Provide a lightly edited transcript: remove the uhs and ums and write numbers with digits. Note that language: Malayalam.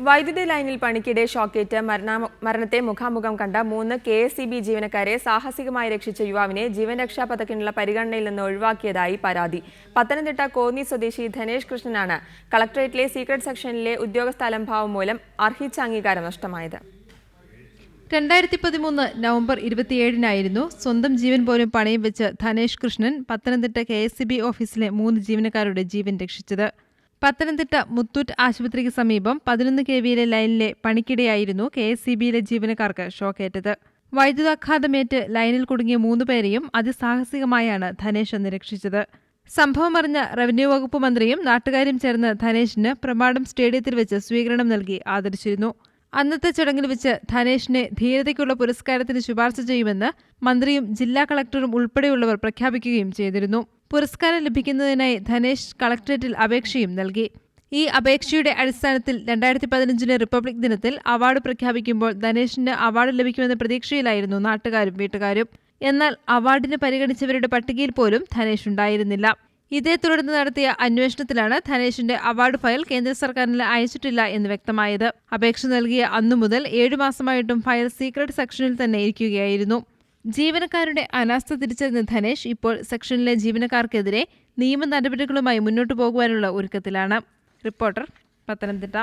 വൈദ്യുതി ലൈനിൽ പണിക്കിടെ ഷോക്കേറ്റ് മരണത്തെ മുഖാമുഖം കണ്ട 3 KSEB ജീവനക്കാരെ സാഹസികമായി രക്ഷിച്ച യുവാവിനെ ജീവൻ രക്ഷാ പദ്ധതിക്കുള്ള പരിഗണനയിൽ നിന്ന് ഒഴിവാക്കിയതായി പരാതി. പത്തനംതിട്ട കോന്നി സ്വദേശി ധനേഷ് കൃഷ്ണനാണ് കളക്ടറേറ്റിലെ സീക്രട്ട് സെക്ഷനിലെ ഉദ്യോഗസ്ഥ അലംഭാവം മൂലം അർഹിച്ച അംഗീകാരം നഷ്ടമായത്. 2013 നവംബർ 27-നായിരുന്നു സ്വന്തം ജീവൻ പോലും പണയം വെച്ച് ധനേഷ് കൃഷ്ണൻ പത്തനംതിട്ട KSEB ഓഫീസിലെ 3 ജീവനക്കാരുടെ ജീവൻ രക്ഷിച്ചത്. പത്തനംതിട്ട മുത്തൂറ്റ് ആശുപത്രിക്ക് സമീപം 11 kV ലൈനിലെ പണിക്കിടെയായിരുന്നു KSEBയിലെ ജീവനക്കാർക്ക് ഷോക്കേറ്റത്. വൈദ്യുതാഘാതമേറ്റ് ലൈനിൽ കുടുങ്ങിയ 3 പേരെയും അതിസാഹസികമായാണ് ധനേഷ് അന്ന് രക്ഷിച്ചത്. സംഭവമറിഞ്ഞ റവന്യൂ വകുപ്പ് മന്ത്രിയും നാട്ടുകാരും ചേർന്ന് ധനേഷിന് പ്രമാടം സ്റ്റേഡിയത്തിൽ വെച്ച് സ്വീകരണം നൽകി ആദരിച്ചിരുന്നു. അന്നത്തെ ചടങ്ങിൽ വെച്ച് ധനേഷിനെ ധീരതയ്ക്കുള്ള പുരസ്കാരത്തിന് ശുപാർശ ചെയ്യുമെന്ന് മന്ത്രിയും ജില്ലാ കളക്ടറും ഉൾപ്പെടെയുള്ളവർ പ്രഖ്യാപിക്കുകയും ചെയ്തിരുന്നു. പുരസ്കാരം ലഭിക്കുന്നതിനായി ധനേഷ് കളക്ടറേറ്റിൽ അപേക്ഷയും നൽകി. ഈ അപേക്ഷയുടെ അടിസ്ഥാനത്തിൽ 2015 റിപ്പബ്ലിക് ദിനത്തിൽ അവാർഡ് പ്രഖ്യാപിക്കുമ്പോൾ ധനേഷിന് അവാർഡ് ലഭിക്കുമെന്ന പ്രതീക്ഷയിലായിരുന്നു നാട്ടുകാരും വീട്ടുകാരും. എന്നാൽ അവാർഡിന് പരിഗണിച്ചവരുടെ പട്ടികയിൽ പോലും ധനേഷ് ഉണ്ടായിരുന്നില്ല. ഇതേ തുടർന്ന് നടത്തിയ അന്വേഷണത്തിലാണ് ധനേഷിന്റെ അവാർഡ് ഫയൽ കേന്ദ്ര സർക്കാരിന് അയച്ചിട്ടില്ല എന്ന് വ്യക്തമായത്. അപേക്ഷ നൽകിയ അന്നു മുതൽ 7 മാസമായിട്ടും ഫയൽ സീക്രട്ട് സെക്ഷനിൽ തന്നെ ഇരിക്കുകയായിരുന്നു. ജീവനക്കാരുടെ അനാസ്ഥ തിരിച്ചറിഞ്ഞ ധനേഷ് ഇപ്പോൾ സെക്ഷനിലെ ജീവനക്കാർക്കെതിരെ നിയമ നടപടികളുമായി മുന്നോട്ടു പോകുവാനുള്ള ഒരുക്കത്തിലാണ്. റിപ്പോർട്ടർ, പത്തനംതിട്ട.